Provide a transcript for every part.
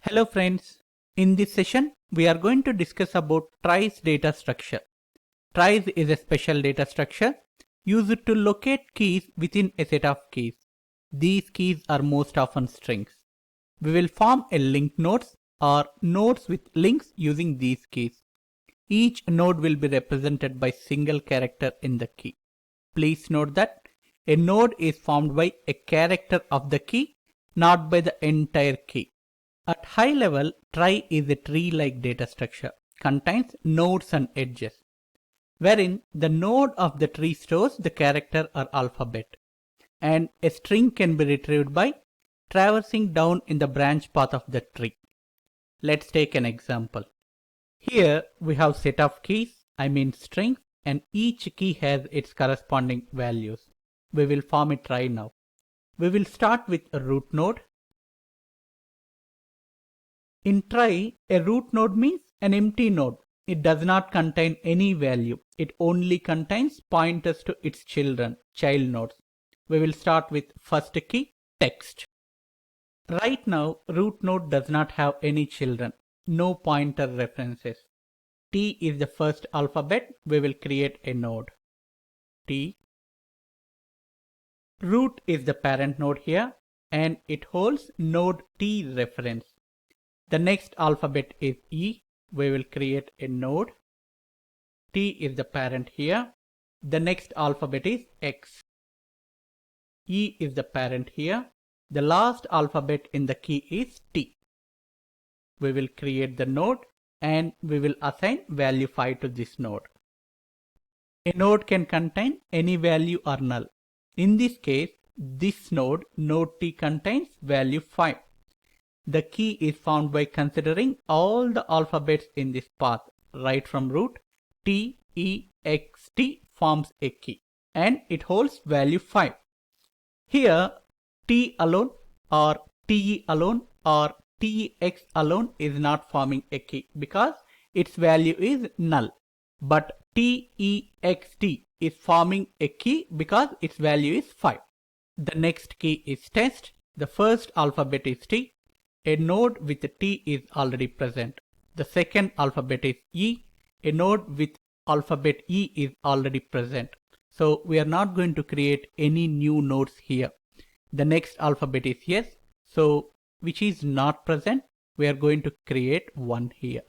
Hello friends, in this session we are going to discuss about tries data structure. Tries is a special data structure used to locate keys within a set of keys. These keys are most often strings. We will form a linked nodes or nodes with links using these keys. Each node will be represented by single character in the key. Please note that a node is formed by a character of the key, not by the entire key. At high level, trie is a tree-like data structure, contains nodes and edges, wherein the node of the tree stores the character or alphabet, and a string can be retrieved by traversing down in the branch path of the tree. Let's take an example. Here we have set of keys, I mean strings, and each key has its corresponding values. We will form a trie now. We will start with a root node. In trie, a root node means an empty node. It does not contain any value. It only contains pointers to its children, child nodes. We will start with first key, text. Right now, root node does not have any children, no pointer references. T is the first alphabet. We will create a node. T. Root is the parent node here and it holds node T reference. The next alphabet is E. We will create a node. T is the parent here. The next alphabet is X. E is the parent here. The last alphabet in the key is T. We will create the node and we will assign value 5 to this node. A node can contain any value or null. In this case, this node, node T, contains value 5. The key is found by considering all the alphabets in this path. Right from root, T, E, X, T forms a key and it holds value 5. Here, T alone or TE alone or TX alone is not forming a key because its value is null. But TEXT is forming a key because its value is 5. The next key is test. The first alphabet is T. A node with T is already present. The second alphabet is E. A node with alphabet E is already present. So we are not going to create any new nodes here. The next alphabet is S. So which is not present, we are going to create one here.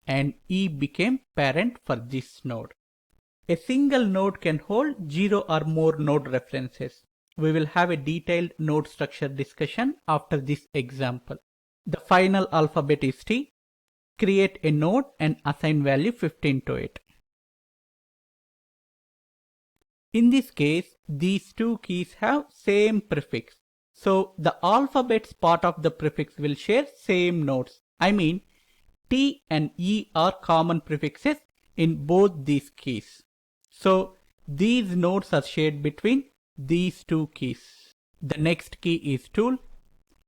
And E became parent for this node. A single node can hold 0 or more node references. We will have a detailed node structure discussion after this example. The final alphabet is T. Create a node and assign value 15 to it. In this case, these two keys have same prefix. So the alphabets part of the prefix will share same nodes. I mean, T and E are common prefixes in both these keys. So these nodes are shared between these two keys. The next key is tool.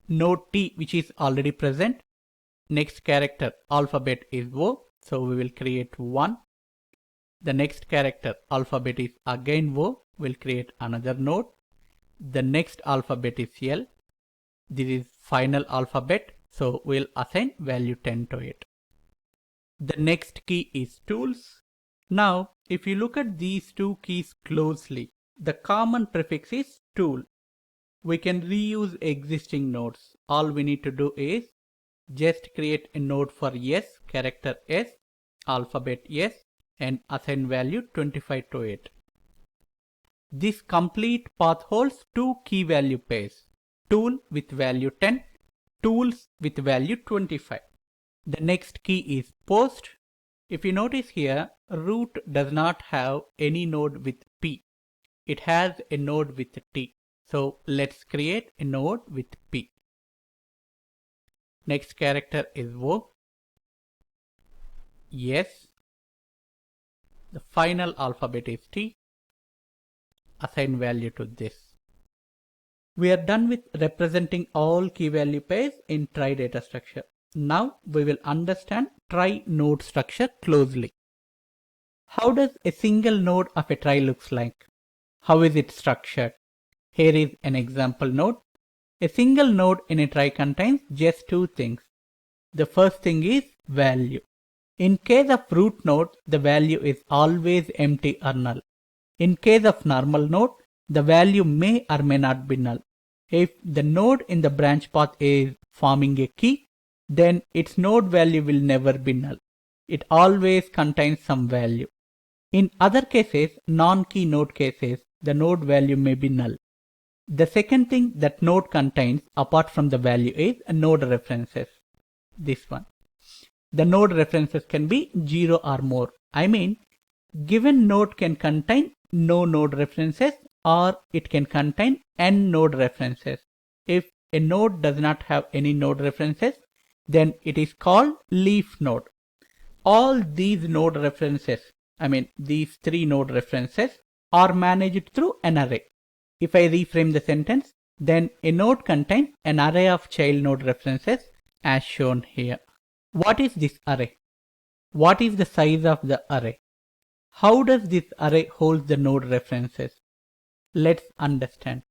Node T, which is already present. Next character alphabet is O, so we will create 1. The next character alphabet is again O, we'll create another node. The next alphabet is L. This is final alphabet, so we'll assign value 10 to it. The next key is tools. Now, if you look at these two keys closely, the common prefix is tool. We can reuse existing nodes. All we need to do is just create a node for S, character S, alphabet S, and assign value 25 to it. This complete path holds two key value pairs, tool with value 10, tools with value 25. The next key is post. If you notice here, root does not have any node with P. It has a node with T. So let's create a node with P. Next character is O. Yes. The final alphabet is T. Assign value to this. We are done with representing all key value pairs in trie data structure. Now we will understand trie node structure closely. How does a single node of a trie looks like? How is it structured? Here is an example node. A single node in a trie contains just two things, The first thing is value. In case of root node, the value is always empty or null. In case of normal node, the value may or may not be null. If the node in the branch path is forming a key, then its node value will never be null. It always contains some value. In other cases, non-key node cases, the node value may be null. The second thing that node contains apart from the value is node references. This one. The node references can be 0 or more. I mean, given node can contain no node references or it can contain n node references. If a node does not have any node references, then it is called leaf node. All these node references, these 3 node references are managed through an array. If I reframe the sentence, then a node contains an array of child node references as shown here. What is this array? What is the size of the array? How does this array hold the node references? Let's understand.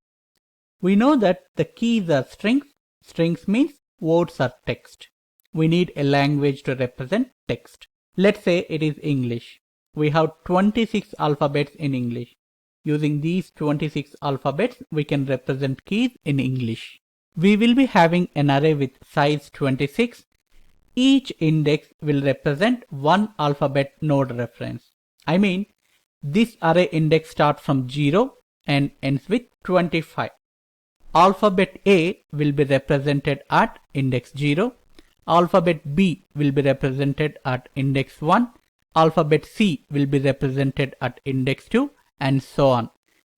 We know that the keys are strings. Strings means words or text. We need a language to represent text. Let's say it is English. We have 26 alphabets in English. Using these 26 alphabets, we can represent keys in English. We will be having an array with size 26. Each index will represent one alphabet node reference. This array index starts from 0 and ends with 25. Alphabet A will be represented at index 0. Alphabet B will be represented at index 1. Alphabet C will be represented at index 2, and so on.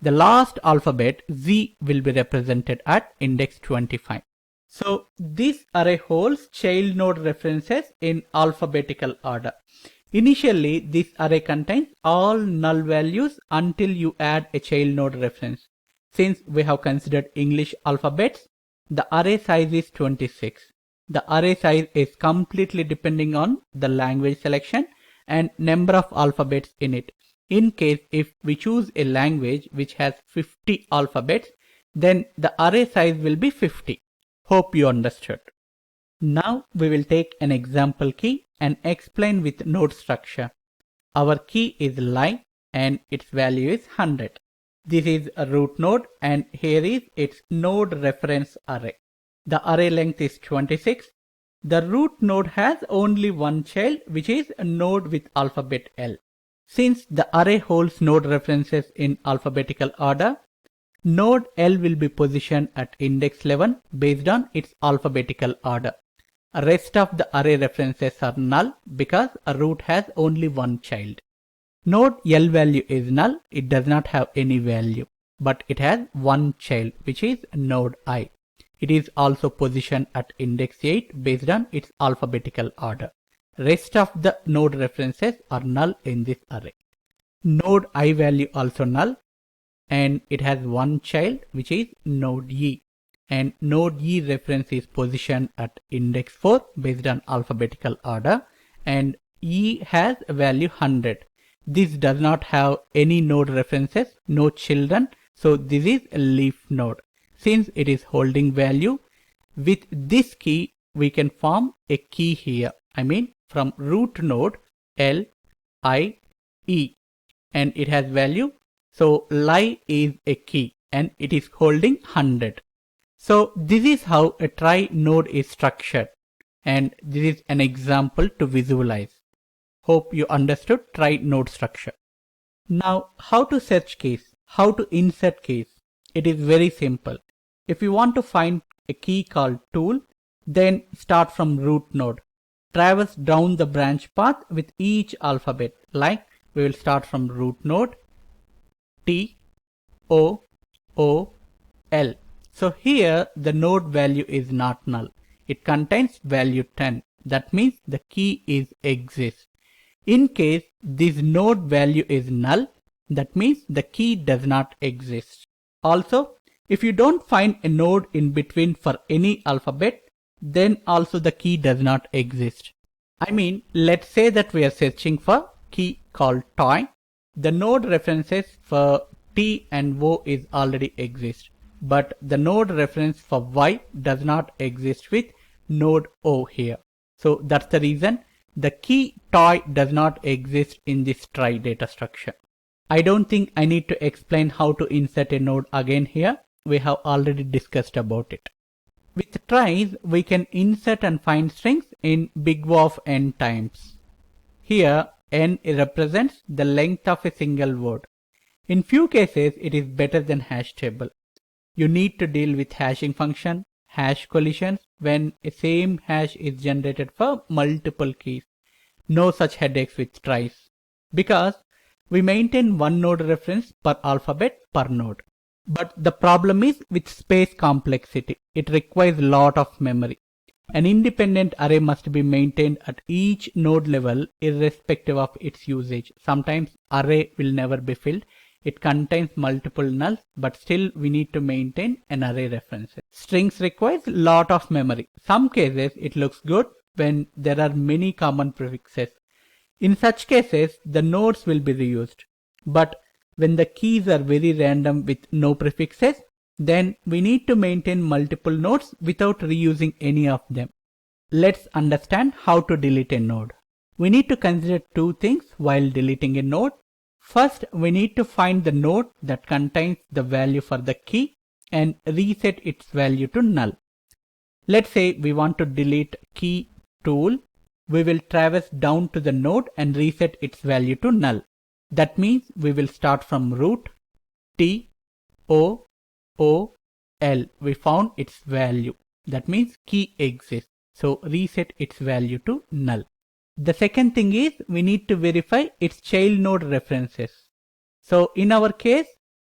The last alphabet Z will be represented at index 25. So this array holds child node references in alphabetical order. Initially, this array contains all null values until you add a child node reference. Since we have considered English alphabets, the array size is 26. The array size is completely depending on the language selection and number of alphabets in it. In case if we choose a language which has 50 alphabets, then the array size will be 50. Hope you understood. Now we will take an example key and explain with node structure. Our key is lie and its value is 100. This is a root node and here is its node reference array. The array length is 26. The root node has only one child, which is a node with alphabet L. Since the array holds node references in alphabetical order, node L will be positioned at index 11 based on its alphabetical order. Rest of the array references are null because a root has only one child. Node L value is null. It does not have any value, but it has one child, which is node I. It is also positioned at index 8 based on its alphabetical order. Rest of the node references are null in this array. Node I value also null and it has one child, which is node E. And node E reference is positioned at index 4 based on alphabetical order, and E has a value 100. This does not have any node references, no children, so this is a leaf node. Since it is holding value, with this key we can form a key here. From root node L, I, E, and it has value. So lie is a key and it is holding 100. So this is how a trie node is structured, and this is an example to visualize. Hope you understood trie node structure. Now how to search keys, how to insert keys. It is very simple. If you want to find a key called tool, then start from root node. Traverse down the branch path with each alphabet, like we will start from root node T, O, O, L. So here the node value is not null. It contains value 10. That means the key is exists. In case this node value is null, that means the key does not exist. Also, if you don't find a node in between for any alphabet, then also the key does not exist. Let's say that we are searching for key called toy. The node references for T and O is already exist, but the node reference for Y does not exist with node O here. So that's the reason the key toy does not exist in this try data structure. I don't think I need to explain how to insert a node again here. We have already discussed about it. With tries, we can insert and find strings in big O of n times. Here, n represents the length of a single word. In few cases, it is better than hash table. You need to deal with hashing function, hash collisions when a same hash is generated for multiple keys. No such headaches with tries, because we maintain one node reference per alphabet per node. But the problem is with space complexity. It requires a lot of memory. An independent array must be maintained at each node level irrespective of its usage. Sometimes array will never be filled. It contains multiple nulls, but still we need to maintain an array references. Strings requires a lot of memory. Some cases it looks good when there are many common prefixes. In such cases, the nodes will be reused. But when the keys are very random with no prefixes, then we need to maintain multiple nodes without reusing any of them. Let's understand how to delete a node. We need to consider two things while deleting a node. First, we need to find the node that contains the value for the key and reset its value to null. Let's say we want to delete key tool. We will traverse down to the node and reset its value to null. That means we will start from root T O O L. We found its value. That means key exists. So reset its value to null. The second thing is we need to verify its child node references. So in our case,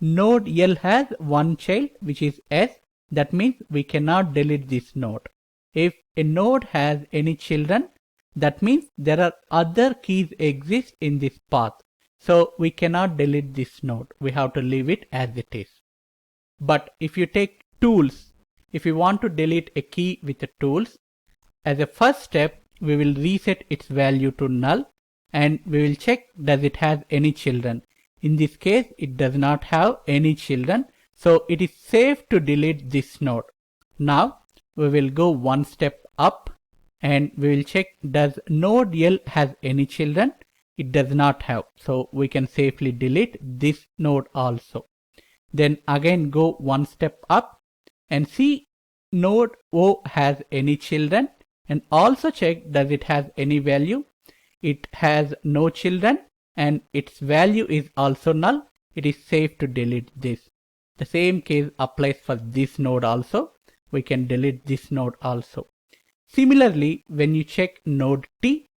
node L has one child, which is S. That means we cannot delete this node. If a node has any children, that means there are other keys exist in this path. So we cannot delete this node. We have to leave it as it is. But if you take tools, if you want to delete a key with the tools, as a first step, we will reset its value to null and we will check does it has any children. In this case, it does not have any children. So it is safe to delete this node. Now we will go one step up and we will check does node L has any children. It does not have. So we can safely delete this node also. Then again go one step up and see node O has any children. And also check does it has any value. It has no children and its value is also null. It is safe to delete this. The same case applies for this node also. We can delete this node also. Similarly, when you check node T,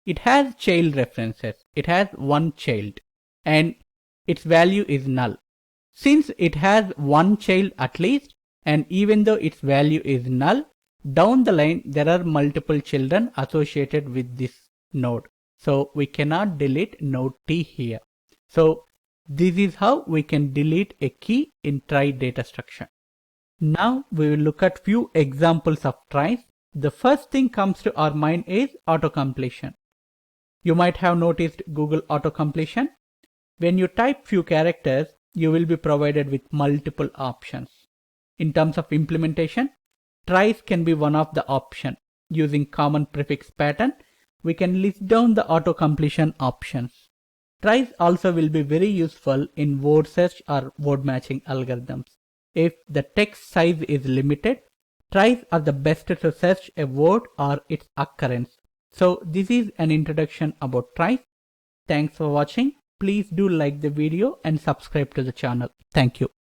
it has child references. It has one child and its value is null. Since it has one child at least, and even though its value is null, down the line there are multiple children associated with this node. So we cannot delete node T here. So this is how we can delete a key in try data structure. Now we will look at few examples of tries. The first thing comes to our mind is auto-completion. You might have noticed Google auto-completion. When you type few characters, you will be provided with multiple options. In terms of implementation, tries can be one of the options. Using common prefix pattern, we can list down the auto-completion options. Tries also will be very useful in word search or word matching algorithms. If the text size is limited, tries are the best to search a word or its occurrence. So this is an introduction about tries. Thanks for watching. Please do like the video and subscribe to the channel. Thank you.